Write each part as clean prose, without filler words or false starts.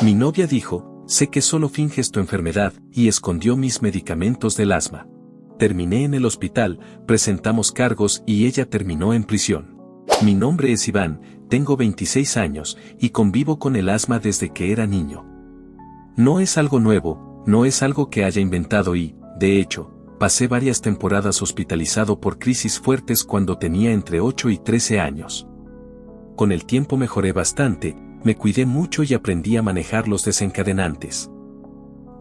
Mi novia dijo, sé que solo finges tu enfermedad, y escondió mis medicamentos del asma. Terminé en el hospital, presentamos cargos y ella terminó en prisión. Mi nombre es Iván, tengo 26 años, y convivo con el asma desde que era niño. No es algo nuevo, no es algo que haya inventado y, de hecho, pasé varias temporadas hospitalizado por crisis fuertes cuando tenía entre 8 y 13 años. Con el tiempo mejoré bastante, me cuidé mucho y aprendí a manejar los desencadenantes.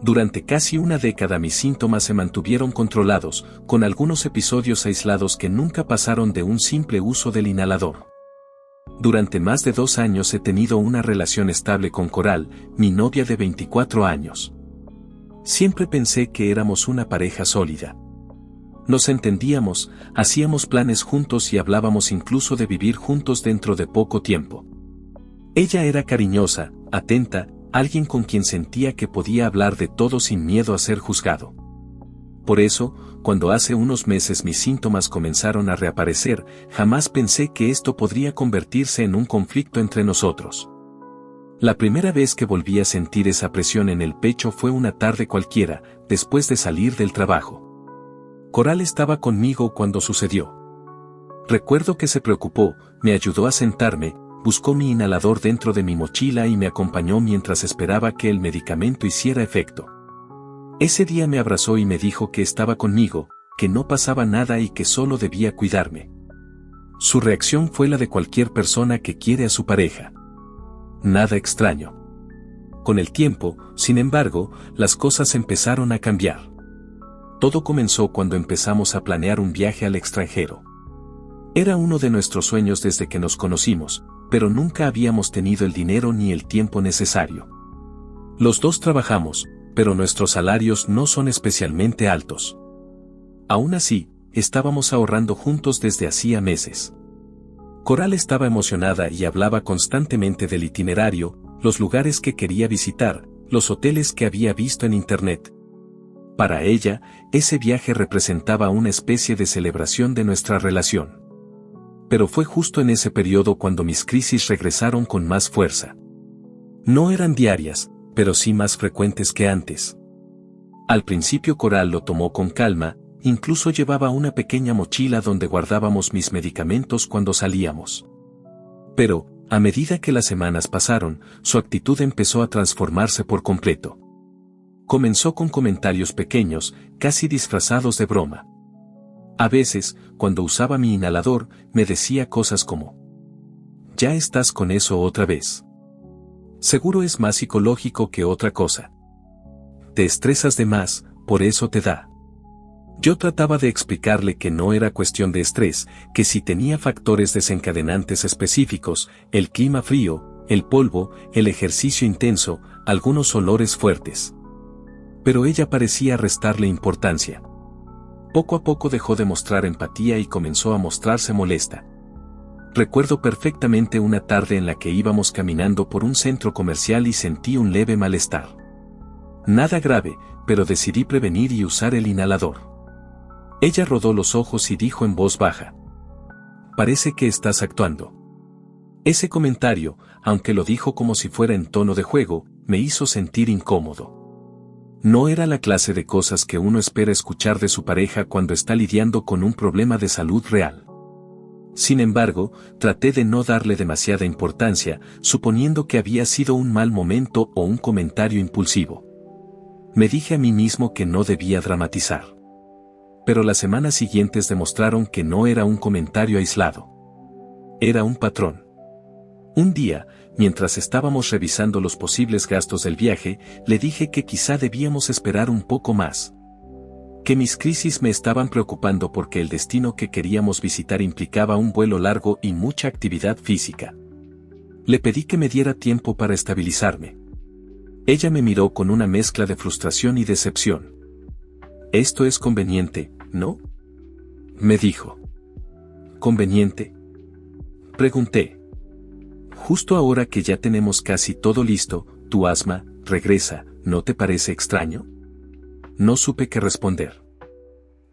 Durante casi una década mis síntomas se mantuvieron controlados, con algunos episodios aislados que nunca pasaron de un simple uso del inhalador. Durante más de 2 años he tenido una relación estable con Coral, mi novia de 24 años. Siempre pensé que éramos una pareja sólida. Nos entendíamos, hacíamos planes juntos y hablábamos incluso de vivir juntos dentro de poco tiempo. Ella era cariñosa, atenta, alguien con quien sentía que podía hablar de todo sin miedo a ser juzgado. Por eso, cuando hace unos meses mis síntomas comenzaron a reaparecer, jamás pensé que esto podría convertirse en un conflicto entre nosotros. La primera vez que volví a sentir esa presión en el pecho fue una tarde cualquiera, después de salir del trabajo. Coral estaba conmigo cuando sucedió. Recuerdo que se preocupó, me ayudó a sentarme, buscó mi inhalador dentro de mi mochila y me acompañó mientras esperaba que el medicamento hiciera efecto. Ese día me abrazó y me dijo que estaba conmigo, que no pasaba nada y que solo debía cuidarme. Su reacción fue la de cualquier persona que quiere a su pareja. Nada extraño. Con el tiempo, sin embargo, las cosas empezaron a cambiar. Todo comenzó cuando empezamos a planear un viaje al extranjero. Era uno de nuestros sueños desde que nos conocimos, pero nunca habíamos tenido el dinero ni el tiempo necesario. Los dos trabajamos, pero nuestros salarios no son especialmente altos. Aún así, estábamos ahorrando juntos desde hacía meses. Coral estaba emocionada y hablaba constantemente del itinerario, los lugares que quería visitar, los hoteles que había visto en internet. Para ella, ese viaje representaba una especie de celebración de nuestra relación. Pero fue justo en ese periodo cuando mis crisis regresaron con más fuerza. No eran diarias, pero sí más frecuentes que antes. Al principio Coral lo tomó con calma, incluso llevaba una pequeña mochila donde guardábamos mis medicamentos cuando salíamos. Pero, a medida que las semanas pasaron, su actitud empezó a transformarse por completo. Comenzó con comentarios pequeños, casi disfrazados de broma. A veces, cuando usaba mi inhalador, me decía cosas como: «Ya estás con eso otra vez. Seguro es más psicológico que otra cosa. Te estresas de más, por eso te da». Yo trataba de explicarle que no era cuestión de estrés, que si tenía factores desencadenantes específicos, el clima frío, el polvo, el ejercicio intenso, algunos olores fuertes. Pero ella parecía restarle importancia. Poco a poco dejó de mostrar empatía y comenzó a mostrarse molesta. Recuerdo perfectamente una tarde en la que íbamos caminando por un centro comercial y sentí un leve malestar. Nada grave, pero decidí prevenir y usar el inhalador. Ella rodó los ojos y dijo en voz baja: «Parece que estás actuando». Ese comentario, aunque lo dijo como si fuera en tono de juego, me hizo sentir incómodo. No era la clase de cosas que uno espera escuchar de su pareja cuando está lidiando con un problema de salud real. Sin embargo, traté de no darle demasiada importancia, suponiendo que había sido un mal momento o un comentario impulsivo. Me dije a mí mismo que no debía dramatizar. Pero las semanas siguientes demostraron que no era un comentario aislado. Era un patrón. Un día, mientras estábamos revisando los posibles gastos del viaje, le dije que quizá debíamos esperar un poco más. Que mis crisis me estaban preocupando porque el destino que queríamos visitar implicaba un vuelo largo y mucha actividad física. Le pedí que me diera tiempo para estabilizarme. Ella me miró con una mezcla de frustración y decepción. «Esto es conveniente, ¿no?», me dijo. «¿Conveniente?», pregunté. «Justo ahora que ya tenemos casi todo listo, tu asma regresa, ¿no te parece extraño?». No supe qué responder.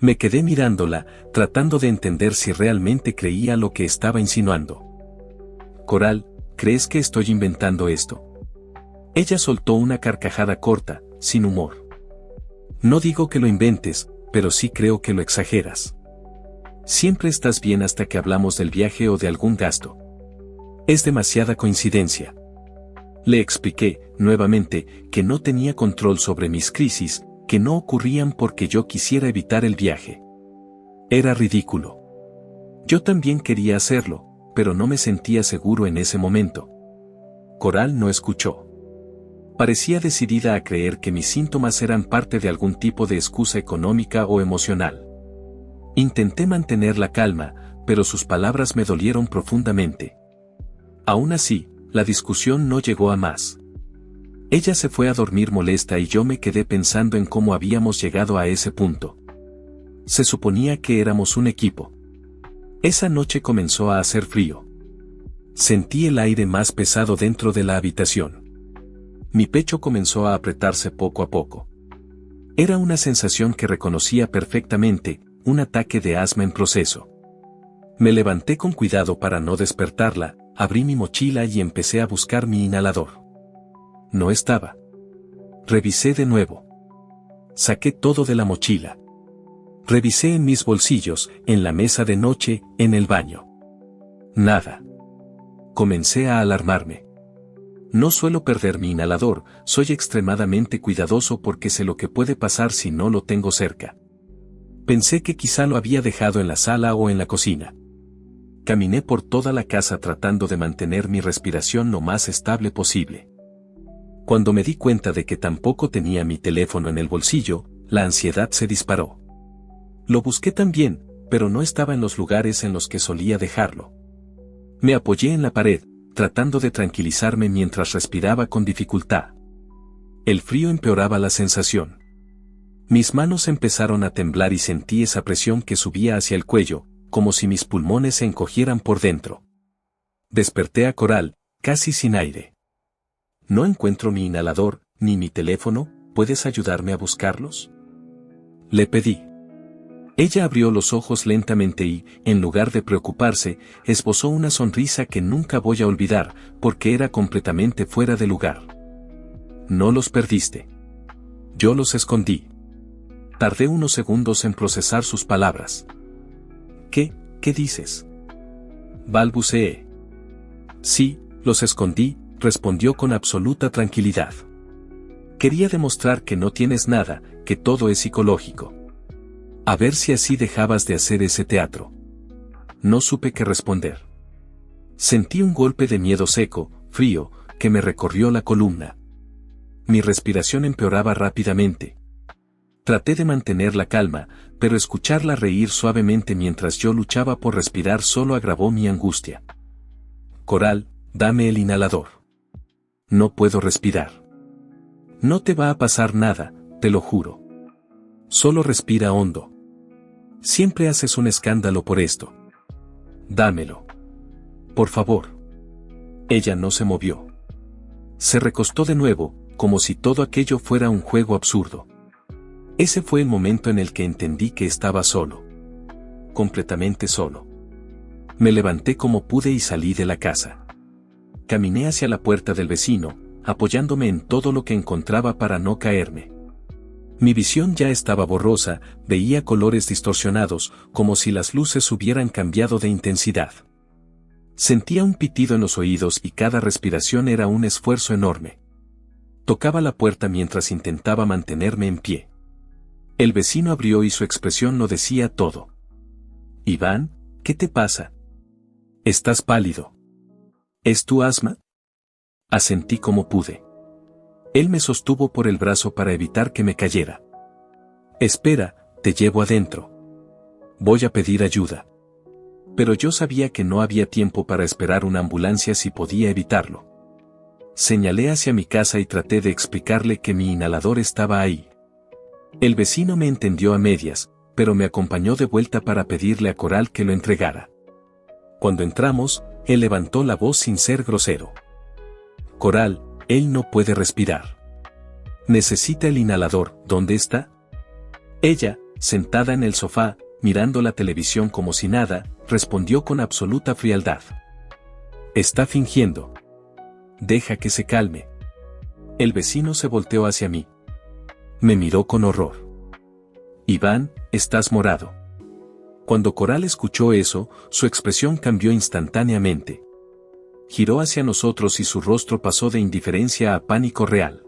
Me quedé mirándola, tratando de entender si realmente creía lo que estaba insinuando. «Coral, ¿crees que estoy inventando esto?». Ella soltó una carcajada corta, sin humor. No digo que lo inventes, pero sí creo que lo exageras. Siempre estás bien hasta que hablamos del viaje o de algún gasto. Es demasiada coincidencia. Le expliqué, nuevamente, que no tenía control sobre mis crisis, que no ocurrían porque yo quisiera evitar el viaje. Era ridículo. Yo también quería hacerlo, pero no me sentía seguro en ese momento. Coral no escuchó. Parecía decidida a creer que mis síntomas eran parte de algún tipo de excusa económica o emocional. Intenté mantener la calma, pero sus palabras me dolieron profundamente. Aún así, la discusión no llegó a más. Ella se fue a dormir molesta y yo me quedé pensando en cómo habíamos llegado a ese punto. Se suponía que éramos un equipo. Esa noche comenzó a hacer frío. Sentí el aire más pesado dentro de la habitación. Mi pecho comenzó a apretarse poco a poco. Era una sensación que reconocía perfectamente, un ataque de asma en proceso. Me levanté con cuidado para no despertarla, abrí mi mochila y empecé a buscar mi inhalador. No estaba. Revisé de nuevo. Saqué todo de la mochila. Revisé en mis bolsillos, en la mesa de noche, en el baño. Nada. Comencé a alarmarme. No suelo perder mi inhalador, soy extremadamente cuidadoso porque sé lo que puede pasar si no lo tengo cerca. Pensé que quizá lo había dejado en la sala o en la cocina. Caminé por toda la casa tratando de mantener mi respiración lo más estable posible. Cuando me di cuenta de que tampoco tenía mi teléfono en el bolsillo, la ansiedad se disparó. Lo busqué también, pero no estaba en los lugares en los que solía dejarlo. Me apoyé en la pared, tratando de tranquilizarme mientras respiraba con dificultad. El frío empeoraba la sensación. Mis manos empezaron a temblar y sentí esa presión que subía hacia el cuello, como si mis pulmones se encogieran por dentro. Desperté a Coral, casi sin aire. No encuentro mi inhalador, ni mi teléfono, ¿puedes ayudarme a buscarlos? Le pedí. Ella abrió los ojos lentamente y, en lugar de preocuparse, esbozó una sonrisa que nunca voy a olvidar, porque era completamente fuera de lugar. No los perdiste. Yo los escondí. Tardé unos segundos en procesar sus palabras. ¿Qué dices? Balbuceé. Sí, los escondí, respondió con absoluta tranquilidad. Quería demostrar que no tienes nada, que todo es psicológico. A ver si así dejabas de hacer ese teatro. No supe qué responder. Sentí un golpe de miedo seco, frío, que me recorrió la columna. Mi respiración empeoraba rápidamente. Traté de mantener la calma, pero escucharla reír suavemente mientras yo luchaba por respirar solo agravó mi angustia. Coral, dame el inhalador. No puedo respirar. No te va a pasar nada, te lo juro. Solo respira hondo. Siempre haces un escándalo por esto. Dámelo. Por favor. Ella no se movió. Se recostó de nuevo, como si todo aquello fuera un juego absurdo. Ese fue el momento en el que entendí que estaba solo. Completamente solo. Me levanté como pude y salí de la casa. Caminé hacia la puerta del vecino, apoyándome en todo lo que encontraba para no caerme. Mi visión ya estaba borrosa, veía colores distorsionados, como si las luces hubieran cambiado de intensidad. Sentía un pitido en los oídos y cada respiración era un esfuerzo enorme. Tocaba la puerta mientras intentaba mantenerme en pie. El vecino abrió y su expresión lo decía todo. Iván, ¿qué te pasa? Estás pálido. ¿Es tu asma? Asentí como pude. Él me sostuvo por el brazo para evitar que me cayera. Espera, te llevo adentro. Voy a pedir ayuda. Pero yo sabía que no había tiempo para esperar una ambulancia si podía evitarlo. Señalé hacia mi casa y traté de explicarle que mi inhalador estaba ahí. El vecino me entendió a medias, pero me acompañó de vuelta para pedirle a Coral que lo entregara. Cuando entramos, él levantó la voz sin ser grosero. Coral, él no puede respirar. Necesita el inhalador, ¿dónde está? Ella, sentada en el sofá, mirando la televisión como si nada, respondió con absoluta frialdad. Está fingiendo. Deja que se calme. El vecino se volteó hacia mí. Me miró con horror. Iván, estás morado. Cuando Coral escuchó eso, su expresión cambió instantáneamente. Giró hacia nosotros y su rostro pasó de indiferencia a pánico real.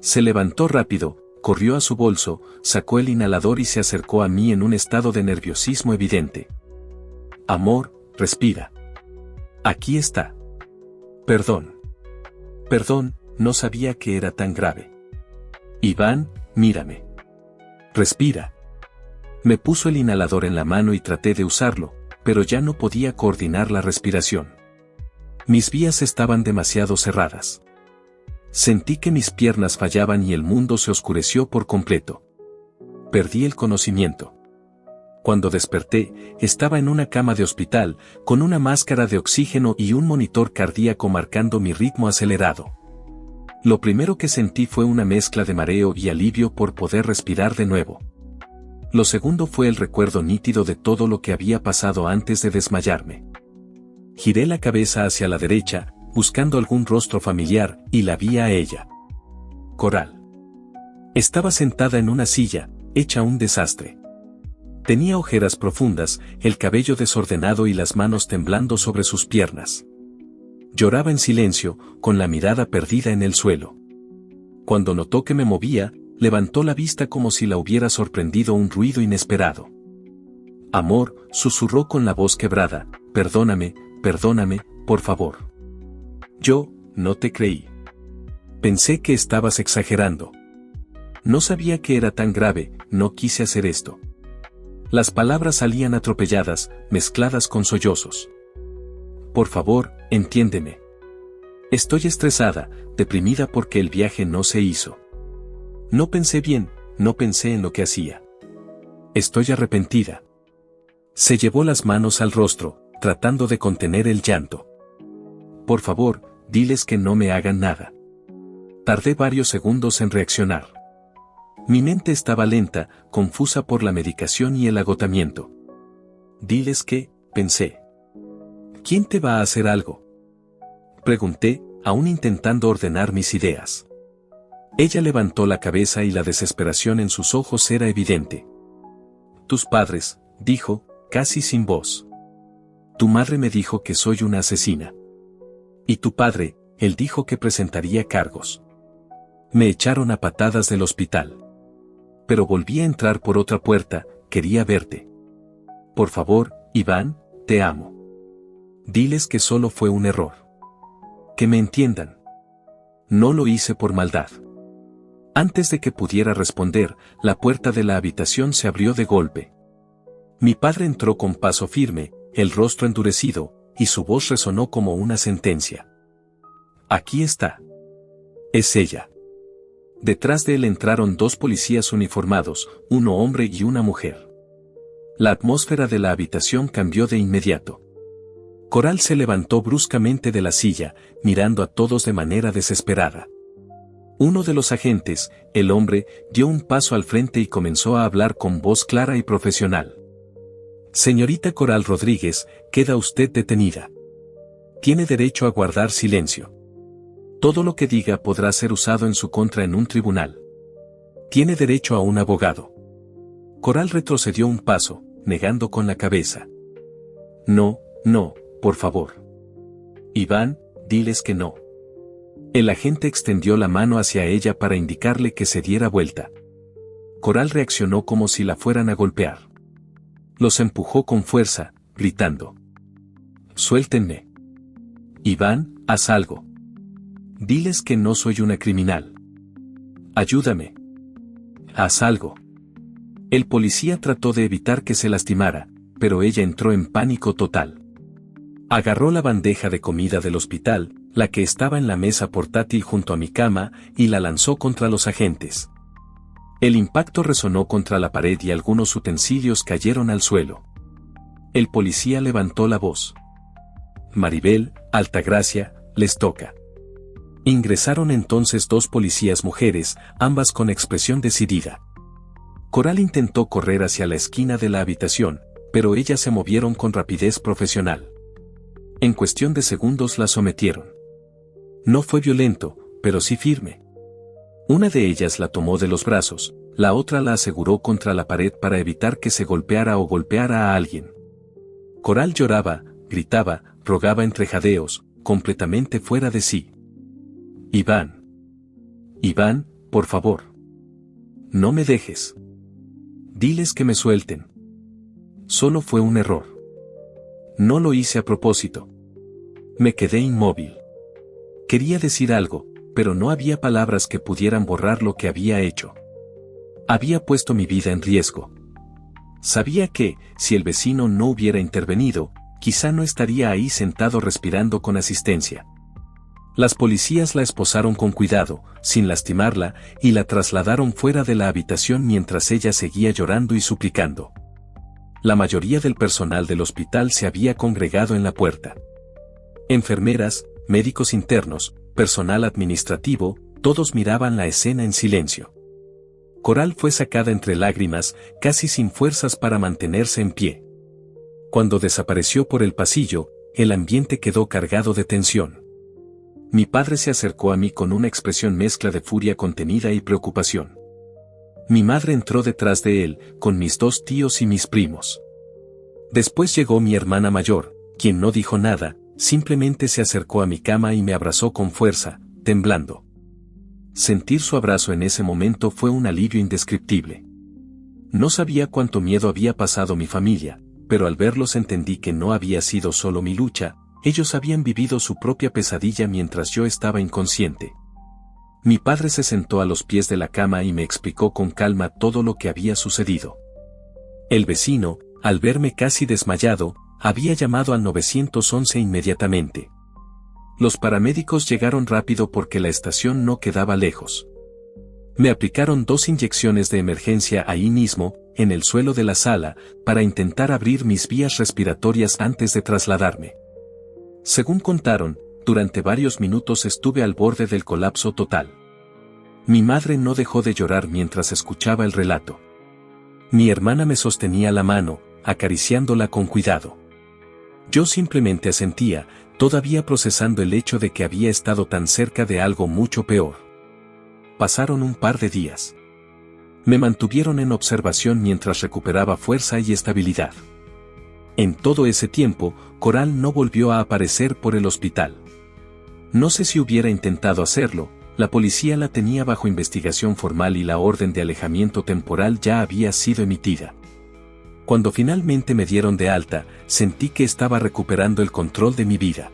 Se levantó rápido, corrió a su bolso, sacó el inhalador y se acercó a mí en un estado de nerviosismo evidente. Amor, respira. Aquí está. Perdón. Perdón, no sabía que era tan grave. Iván, mírame. Respira. Me puso el inhalador en la mano y traté de usarlo, pero ya no podía coordinar la respiración. Mis vías estaban demasiado cerradas. Sentí que mis piernas fallaban y el mundo se oscureció por completo. Perdí el conocimiento. Cuando desperté, estaba en una cama de hospital, con una máscara de oxígeno y un monitor cardíaco marcando mi ritmo acelerado. Lo primero que sentí fue una mezcla de mareo y alivio por poder respirar de nuevo. Lo segundo fue el recuerdo nítido de todo lo que había pasado antes de desmayarme. Giré la cabeza hacia la derecha, buscando algún rostro familiar, y la vi a ella. Coral. Estaba sentada en una silla, hecha un desastre. Tenía ojeras profundas, el cabello desordenado y las manos temblando sobre sus piernas. Lloraba en silencio, con la mirada perdida en el suelo. Cuando notó que me movía, levantó la vista como si la hubiera sorprendido un ruido inesperado. Amor, susurró con la voz quebrada, perdóname, perdóname, por favor. Yo, no te creí. Pensé que estabas exagerando. No sabía que era tan grave, no quise hacer esto. Las palabras salían atropelladas, mezcladas con sollozos. Por favor, entiéndeme. Estoy estresada, deprimida porque el viaje no se hizo. No pensé bien, no pensé en lo que hacía. Estoy arrepentida. Se llevó las manos al rostro, tratando de contener el llanto. Por favor, diles que no me hagan nada. Tardé varios segundos en reaccionar. Mi mente estaba lenta, confusa por la medicación y el agotamiento. Diles que, pensé. ¿Quién te va a hacer algo? Pregunté, aún intentando ordenar mis ideas. Ella levantó la cabeza y la desesperación en sus ojos era evidente. Tus padres, dijo, casi sin voz. Tu madre me dijo que soy una asesina. Y tu padre, él dijo que presentaría cargos. Me echaron a patadas del hospital. Pero volví a entrar por otra puerta, quería verte. Por favor, Iván, te amo. Diles que solo fue un error. Que me entiendan. No lo hice por maldad. Antes de que pudiera responder, la puerta de la habitación se abrió de golpe. Mi padre entró con paso firme, el rostro endurecido, y su voz resonó como una sentencia. Aquí está. Es ella. Detrás de él entraron dos policías uniformados, uno hombre y una mujer. La atmósfera de la habitación cambió de inmediato. Coral se levantó bruscamente de la silla, mirando a todos de manera desesperada. Uno de los agentes, el hombre, dio un paso al frente y comenzó a hablar con voz clara y profesional. Señorita Coral Rodríguez, queda usted detenida. Tiene derecho a guardar silencio. Todo lo que diga podrá ser usado en su contra en un tribunal. Tiene derecho a un abogado. Coral retrocedió un paso, negando con la cabeza. No, no, por favor. Iván, diles que no. El agente extendió la mano hacia ella para indicarle que se diera vuelta. Coral reaccionó como si la fueran a golpear. Los empujó con fuerza, gritando. Suéltenme. Iván, haz algo. Diles que no soy una criminal. Ayúdame. Haz algo. El policía trató de evitar que se lastimara, pero ella entró en pánico total. Agarró la bandeja de comida del hospital, la que estaba en la mesa portátil junto a mi cama, y la lanzó contra los agentes. El impacto resonó contra la pared y algunos utensilios cayeron al suelo. El policía levantó la voz. Maribel, Altagracia, les toca. Ingresaron entonces dos policías mujeres, ambas con expresión decidida. Coral intentó correr hacia la esquina de la habitación, pero ellas se movieron con rapidez profesional. En cuestión de segundos la sometieron. No fue violento, pero sí firme. Una de ellas la tomó de los brazos, la otra la aseguró contra la pared para evitar que se golpeara o golpeara a alguien. Coral lloraba, gritaba, rogaba entre jadeos, completamente fuera de sí. Iván. Iván, por favor. No me dejes. Diles que me suelten. Solo fue un error. No lo hice a propósito. Me quedé inmóvil. Quería decir algo, pero no había palabras que pudieran borrar lo que había hecho. Había puesto mi vida en riesgo. Sabía que, si el vecino no hubiera intervenido, quizá no estaría ahí sentado respirando con asistencia. Las policías la esposaron con cuidado, sin lastimarla, y la trasladaron fuera de la habitación mientras ella seguía llorando y suplicando. La mayoría del personal del hospital se había congregado en la puerta. Enfermeras, médicos internos, personal administrativo, todos miraban la escena en silencio. Coral fue sacada entre lágrimas, casi sin fuerzas para mantenerse en pie. Cuando desapareció por el pasillo, el ambiente quedó cargado de tensión. Mi padre se acercó a mí con una expresión mezcla de furia contenida y preocupación. Mi madre entró detrás de él, con mis dos tíos y mis primos. Después llegó mi hermana mayor, quien no dijo nada, simplemente se acercó a mi cama y me abrazó con fuerza, temblando. Sentir su abrazo en ese momento fue un alivio indescriptible. No sabía cuánto miedo había pasado mi familia, pero al verlos entendí que no había sido solo mi lucha, ellos habían vivido su propia pesadilla mientras yo estaba inconsciente. Mi padre se sentó a los pies de la cama y me explicó con calma todo lo que había sucedido. El vecino, al verme casi desmayado, había llamado al 911 inmediatamente. Los paramédicos llegaron rápido porque la estación no quedaba lejos. Me aplicaron 2 inyecciones de emergencia ahí mismo, en el suelo de la sala, para intentar abrir mis vías respiratorias antes de trasladarme. Según contaron, durante varios minutos estuve al borde del colapso total. Mi madre no dejó de llorar mientras escuchaba el relato. Mi hermana me sostenía la mano, acariciándola con cuidado. Yo simplemente asentía, todavía procesando el hecho de que había estado tan cerca de algo mucho peor. Pasaron un par de días. Me mantuvieron en observación mientras recuperaba fuerza y estabilidad. En todo ese tiempo, Coral no volvió a aparecer por el hospital. No sé si hubiera intentado hacerlo, la policía la tenía bajo investigación formal y la orden de alejamiento temporal ya había sido emitida. Cuando finalmente me dieron de alta, sentí que estaba recuperando el control de mi vida.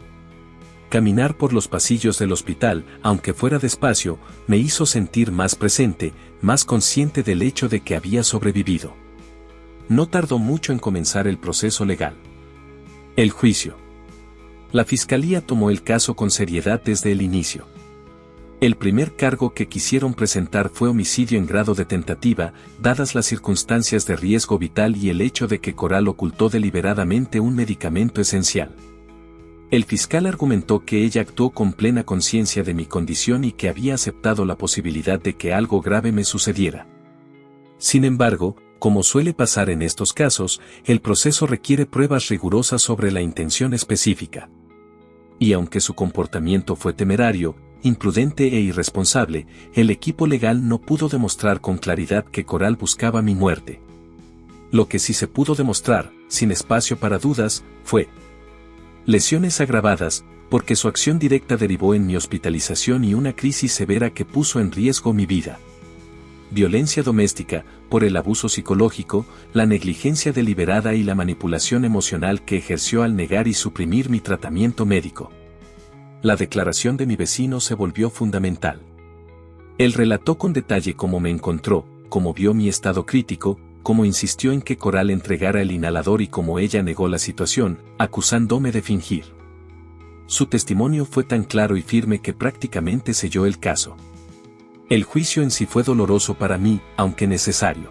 Caminar por los pasillos del hospital, aunque fuera despacio, me hizo sentir más presente, más consciente del hecho de que había sobrevivido. No tardó mucho en comenzar el proceso legal. El juicio. La fiscalía tomó el caso con seriedad desde el inicio. El primer cargo que quisieron presentar fue homicidio en grado de tentativa, dadas las circunstancias de riesgo vital y el hecho de que Coral ocultó deliberadamente un medicamento esencial. El fiscal argumentó que ella actuó con plena conciencia de mi condición y que había aceptado la posibilidad de que algo grave me sucediera. Sin embargo, como suele pasar en estos casos, el proceso requiere pruebas rigurosas sobre la intención específica. Y aunque su comportamiento fue temerario, imprudente e irresponsable, el equipo legal no pudo demostrar con claridad que Coral buscaba mi muerte. Lo que sí se pudo demostrar, sin espacio para dudas, fue lesiones agravadas, porque su acción directa derivó en mi hospitalización y una crisis severa que puso en riesgo mi vida. Violencia doméstica, por el abuso psicológico, la negligencia deliberada y la manipulación emocional que ejerció al negar y suprimir mi tratamiento médico. La declaración de mi vecino se volvió fundamental. Él relató con detalle cómo me encontró, cómo vio mi estado crítico, cómo insistió en que Coral entregara el inhalador y cómo ella negó la situación, acusándome de fingir. Su testimonio fue tan claro y firme que prácticamente selló el caso. El juicio en sí fue doloroso para mí, aunque necesario.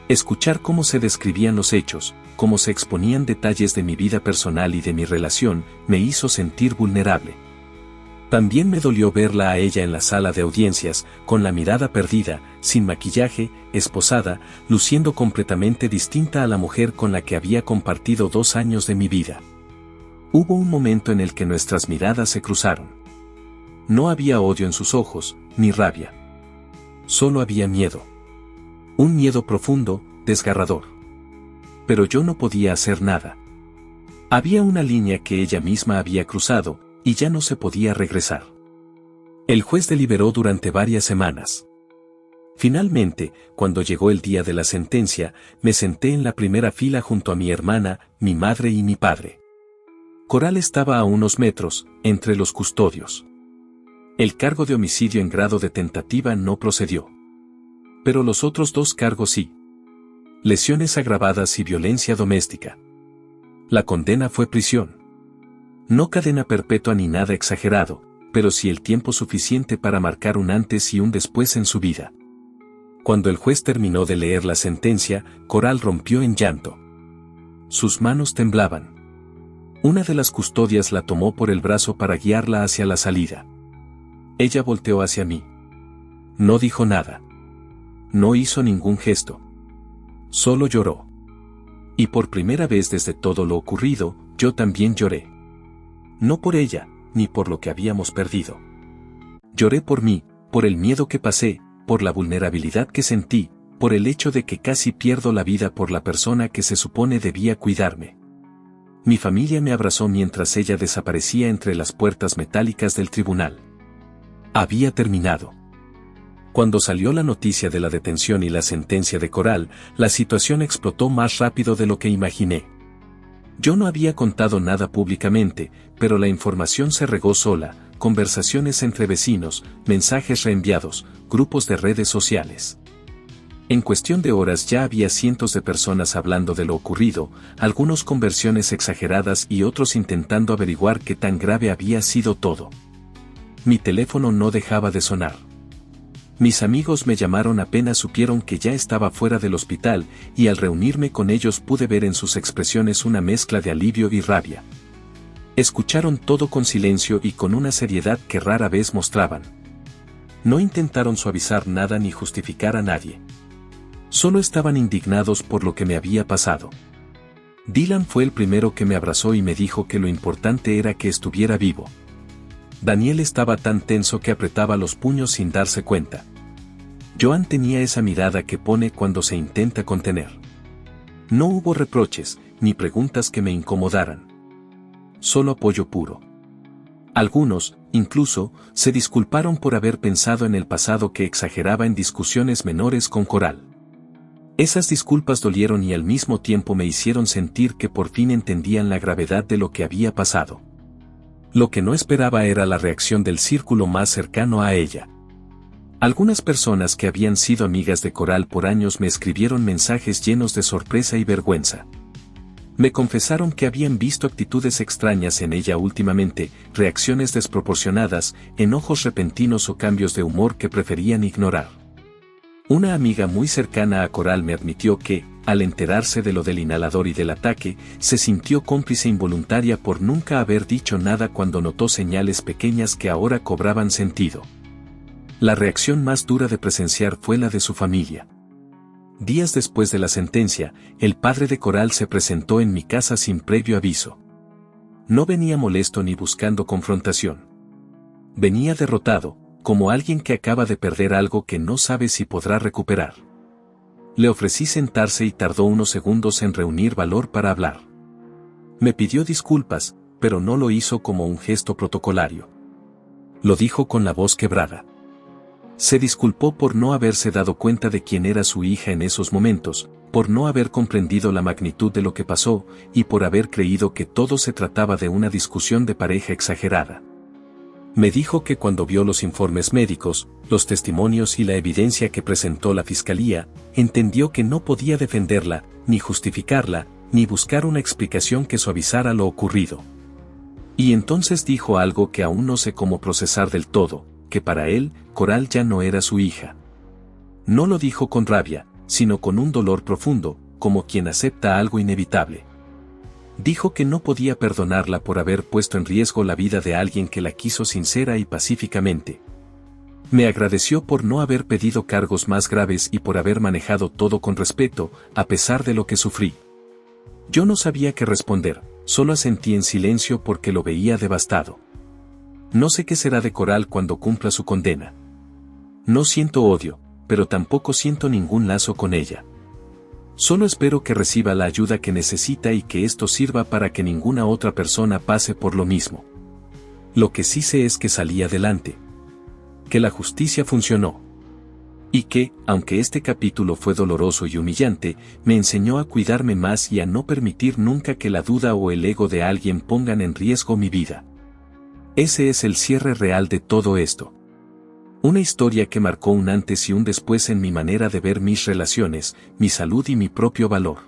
Escuchar cómo se describían los hechos, cómo se exponían detalles de mi vida personal y de mi relación, me hizo sentir vulnerable. También me dolió verla a ella en la sala de audiencias, con la mirada perdida, sin maquillaje, esposada, luciendo completamente distinta a la mujer con la que había compartido 2 años de mi vida. Hubo un momento en el que nuestras miradas se cruzaron. No había odio en sus ojos, ni rabia. Solo había miedo. Un miedo profundo, desgarrador. Pero yo no podía hacer nada. Había una línea que ella misma había cruzado, y ya no se podía regresar. El juez deliberó durante varias semanas. Finalmente, cuando llegó el día de la sentencia, me senté en la primera fila junto a mi hermana, mi madre y mi padre. Coral estaba a unos metros, entre los custodios. El cargo de homicidio en grado de tentativa no procedió. Pero los otros dos cargos sí. Lesiones agravadas y violencia doméstica. La condena fue prisión. No cadena perpetua ni nada exagerado, pero sí el tiempo suficiente para marcar un antes y un después en su vida. Cuando el juez terminó de leer la sentencia, Coral rompió en llanto. Sus manos temblaban. Una de las custodias la tomó por el brazo para guiarla hacia la salida. Ella volteó hacia mí. No dijo nada. No hizo ningún gesto. Solo lloró. Y por primera vez desde todo lo ocurrido, yo también lloré. No por ella, ni por lo que habíamos perdido. Lloré por mí, por el miedo que pasé, por la vulnerabilidad que sentí, por el hecho de que casi pierdo la vida por la persona que se supone debía cuidarme. Mi familia me abrazó mientras ella desaparecía entre las puertas metálicas del tribunal. Había terminado. Cuando salió la noticia de la detención y la sentencia de Coral, la situación explotó más rápido de lo que imaginé. Yo no había contado nada públicamente, pero la información se regó sola, conversaciones entre vecinos, mensajes reenviados, grupos de redes sociales. En cuestión de horas ya había cientos de personas hablando de lo ocurrido, algunos con versiones exageradas y otros intentando averiguar qué tan grave había sido todo. Mi teléfono no dejaba de sonar. Mis amigos me llamaron apenas supieron que ya estaba fuera del hospital, y al reunirme con ellos pude ver en sus expresiones una mezcla de alivio y rabia. Escucharon todo con silencio y con una seriedad que rara vez mostraban. No intentaron suavizar nada ni justificar a nadie. Solo estaban indignados por lo que me había pasado. Dylan fue el primero que me abrazó y me dijo que lo importante era que estuviera vivo. Daniel estaba tan tenso que apretaba los puños sin darse cuenta. Joan tenía esa mirada que pone cuando se intenta contener. No hubo reproches, ni preguntas que me incomodaran. Solo apoyo puro. Algunos, incluso, se disculparon por haber pensado en el pasado que exageraba en discusiones menores con Coral. Esas disculpas dolieron y al mismo tiempo me hicieron sentir que por fin entendían la gravedad de lo que había pasado. Lo que no esperaba era la reacción del círculo más cercano a ella. Algunas personas que habían sido amigas de Coral por años me escribieron mensajes llenos de sorpresa y vergüenza. Me confesaron que habían visto actitudes extrañas en ella últimamente, reacciones desproporcionadas, enojos repentinos o cambios de humor que preferían ignorar. Una amiga muy cercana a Coral me admitió que, al enterarse de lo del inhalador y del ataque, se sintió cómplice involuntaria por nunca haber dicho nada cuando notó señales pequeñas que ahora cobraban sentido. La reacción más dura de presenciar fue la de su familia. Días después de la sentencia, el padre de Coral se presentó en mi casa sin previo aviso. No venía molesto ni buscando confrontación. Venía derrotado, como alguien que acaba de perder algo que no sabe si podrá recuperar. Le ofrecí sentarse y tardó unos segundos en reunir valor para hablar. Me pidió disculpas, pero no lo hizo como un gesto protocolario. Lo dijo con la voz quebrada. Se disculpó por no haberse dado cuenta de quién era su hija en esos momentos, por no haber comprendido la magnitud de lo que pasó, y por haber creído que todo se trataba de una discusión de pareja exagerada. Me dijo que cuando vio los informes médicos, los testimonios y la evidencia que presentó la fiscalía, entendió que no podía defenderla, ni justificarla, ni buscar una explicación que suavizara lo ocurrido. Y entonces dijo algo que aún no sé cómo procesar del todo, que para él, Coral ya no era su hija. No lo dijo con rabia, sino con un dolor profundo, como quien acepta algo inevitable. Dijo que no podía perdonarla por haber puesto en riesgo la vida de alguien que la quiso sincera y pacíficamente. Me agradeció por no haber pedido cargos más graves y por haber manejado todo con respeto, a pesar de lo que sufrí. Yo no sabía qué responder, solo asentí en silencio porque lo veía devastado. No sé qué será de Coral cuando cumpla su condena. No siento odio, pero tampoco siento ningún lazo con ella. Solo espero que reciba la ayuda que necesita y que esto sirva para que ninguna otra persona pase por lo mismo. Lo que sí sé es que salí adelante. Que la justicia funcionó. Y que, aunque este capítulo fue doloroso y humillante, me enseñó a cuidarme más y a no permitir nunca que la duda o el ego de alguien pongan en riesgo mi vida. Ese es el cierre real de todo esto. Una historia que marcó un antes y un después en mi manera de ver mis relaciones, mi salud y mi propio valor.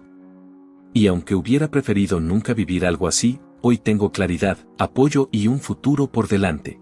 Y aunque hubiera preferido nunca vivir algo así, hoy tengo claridad, apoyo y un futuro por delante.